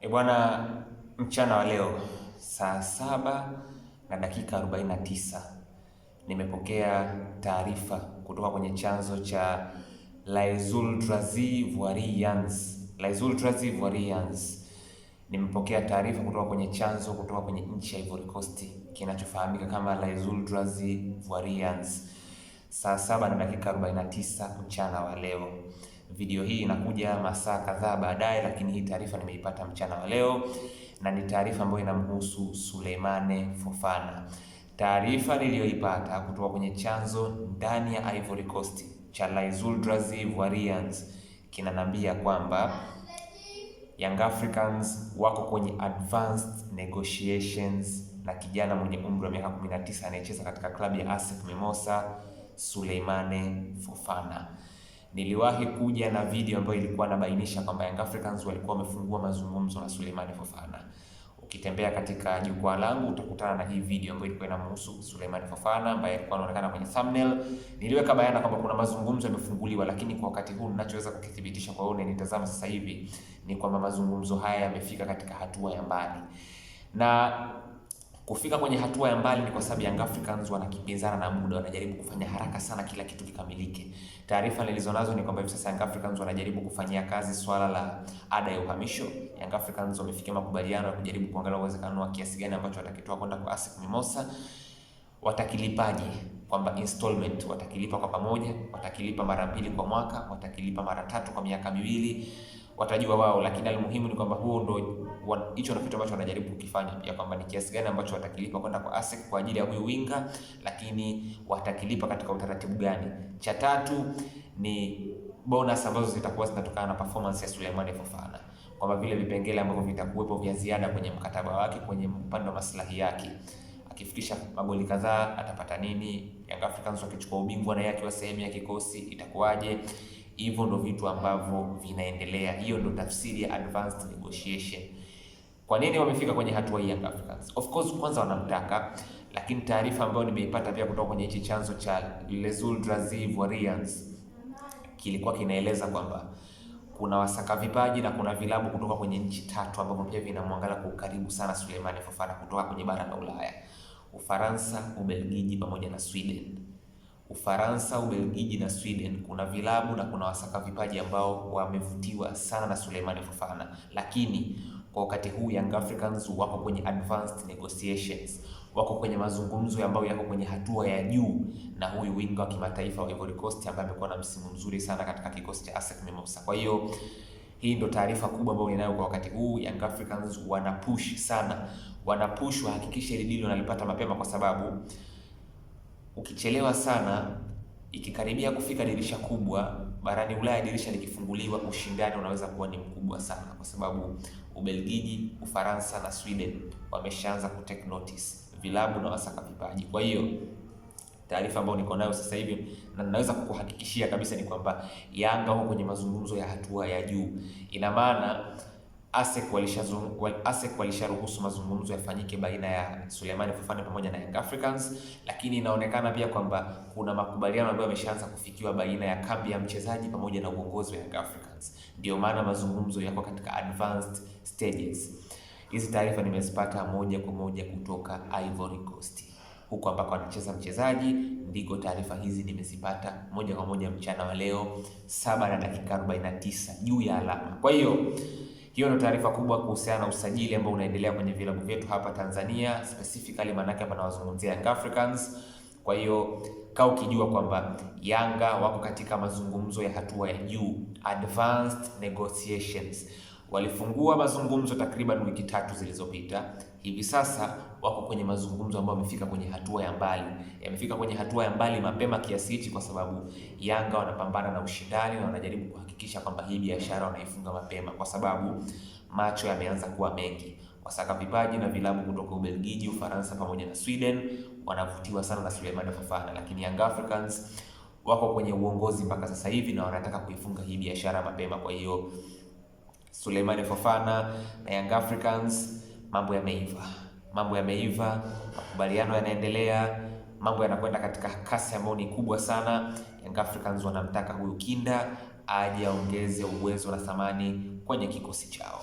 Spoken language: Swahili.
Bwana, mchana wa leo saa 7:49 nimepokea taarifa kutoka kwenye chanzo cha Les Ultras Ivoiriens. Nimepokea taarifa kutoka kwenye chanzo kutoka kwenye nchi ya Ivory Coast kinachofahamika kama Les Ultras Ivoiriens. Saa 7:49 mchana wa leo. Video hii inakuja masaa kadhaa baadaye, lakini hii taarifa nimeipata mchana wa leo na ni taarifa ambayo inamhusu Souleymane Fofana. Taarifa niliyoipata kutoka kwenye chanzo ndani ya Ivory Coast cha Les Ultras Ivoiriens kinanambia kwamba Young Africans wako kwenye advanced negotiations na kijana mwenye umri wa miaka 19 anayecheza katika klabu ya ASEC Mimosas, Souleymane Fofana. Niliwahi kuja na video ambayo ilikuwa inabainisha kwamba Young Africans walikuwa wamefungua mazungumzo na Souleymane Fofana. Ukitembea katika jukwaa langu utakutana na hii video ambayo ilikuwa inamhusu Souleymane Fofana ambaye alikuwa anaonekana kwenye thumbnail. Niliweka bayana kwamba kuna mazungumzo yamefunguliwa, lakini kwa wakati huu ninachoweza kukithibitisha kwa wewe unanitazama sasa hivi ni kwamba mazungumzo haya yamefika katika hatua ya mbali. Na kufika kwenye hatua ya mbali ni kwa sababu Young Africans wanakimbizana na muda, wanajaribu kufanya haraka sana kila kitu kikamilike. Taarifa nilizonazo ni kwamba hivi sasa Young Africans wanajaribu kufanyia kazi swala la ada ya uhamisho. Young Africans wamefikia makubaliano ya kujaribu kuangalia uwezekano wa kiasi gani ambacho watakitoa kwenda kwa ASEC Mimosas. Watakilipaje? Kwamba installment watakilipa kwa pamoja, watakilipa mara 2 kwa mwaka, watakilipa mara 3 kwa miaka 2, watajua wao, lakini almuhimu ni kwamba huo ndo hicho ndio kitu ambacho wanajaribu kukifanya, pia kwamba ni kiasi gani ambacho watakilipa kwenda kwa ASEC kwa ajili ya huyu winga, lakini watakilipa katika utaratibu gani. Cha tatu ni bonus ambazo zitakuwa zinatokana na performance ya Souleymane Fofana, kwamba vile vipengele ambavyo vitakuwepo vya ziada kwenye mkataba wake kwenye upande wa maslahi yake. Akifikisha magoli kadhaa atapata nini? Young Africans wakichukua ubingwa na yake wa sehemu ya kikosi itakuwaje? Hivyo ndo vitu ambavyo vinaendelea. Hiyo ndo tafsiri ya advanced negotiation. Kwa nini wamefika kwenye hatua hii Young Africans? Of course kwanza wanamtaka, lakini taarifa ambayo nimeipata pia kutoka kwenye hichi chanzo cha Les Ultras Ivoiriens kilikuwa kinaeleza kwamba kuna wasaka vipaji na kuna vilabu kutoka kwenye nchi 3 ambavyo pia vinamwangalia kwa ukaribu sana Souleymane Fofana kutoka kwenye bara la Ulaya: Ufaransa, Ubelgiji pamoja na Sweden. Ufaransa, Ubelgiji na Sweden kuna vilabu na kuna wasaka vipaji ambao wamevutiwa sana na Souleymane Fofana, lakini kwa wakati huu Young Africans wako kwenye advanced negotiations, wako kwenye mazungumzo ambayo yako kwenye hatua ya juu na huyu winga wa kimataifa wa Ivory Coast ambaye amekuwa na msimu mzuri sana katika kikosi cha ASEC Mimosas. Kwa hiyo hii ndo taarifa kubwa ambayo ninayo kwa wakati huu. Young Africans wanapush sana, wanapush wahakikisha ile deal wanalipata mapema, kwa sababu ukichelewa sana, ikikaribia kufika dirisha kubwa barani Ulaya, dirisha likifunguliwa, ushindani unaweza kuwa ni mkubwa sana, kwa sababu Ubelgiji, Ufaransa na Sweden wameshaanza ku take notice vilabu na wasaka vipaji. Kwa hiyo taarifa ambayo niko nayo sasa hivi na ninaweza kukuhakikishia kabisa ni kwamba Yanga wako kwenye mazungumzo ya hatua ya juu. Ina maana ASEC walisharuhusu mazungumzo yafanyike baina ya Souleymane Fofana pamoja na Young Africans, lakini inaonekana pia kwamba kuna makubaliano ambayo yameshaanza kufikiwa baina ya kambi ya mchezaji pamoja na uongozi wa Young Africans. Ndio maana mazungumzo yako katika advanced stages. Hizi taarifa nimezipata moja kwa moja kutoka Ivory Coast, huko ambako anacheza mchezaji, ndiko taarifa hizi nimezipata moja kwa moja mchana wa leo 7:49 juu ya alama. Kwa hiyo hiyo ndio taarifa kubwa kuhusiana na usajili ambao unaendelea kwenye vilabu vyetu hapa Tanzania, specifically manake hapa nawazungumzia Young Africans. Kwa hiyo kaa ukijua kwamba Yanga wako katika mazungumzo ya hatua ya juu, advanced negotiations. Walifungua mazungumzo takriban wiki 3 zilizopita. Hivi sasa wako kwenye mazungumzo ambayo yamefika kwenye hatua ya mbali. Yamefika kwenye hatua ya mbali mapema kiasi hichi kwa sababu Yanga wanapambana na ushindani na wanajaribu kuhakikisha kwamba hii biashara wanaifunga mapema, kwa sababu macho yameanza kuwa mengi. Wasaka vipaji na vilabu kutoka Ubelgiji, Ufaransa pamoja na Sweden wanavutiwa sana na Souleymane Fofana, lakini Young Africans wako kwenye uongozi mpaka sasa hivi na wanataka kuifunga hii biashara mapema. Kwa hiyo Souleymane Fofana na Young Africans mambo yameiva, makubaliano yanaendelea, mambo yanakwenda katika kasi ambayo ni kubwa sana. Young Africans wanamtaka huyu kinda aje aongeze uwezo na thamani kwenye kikosi chao.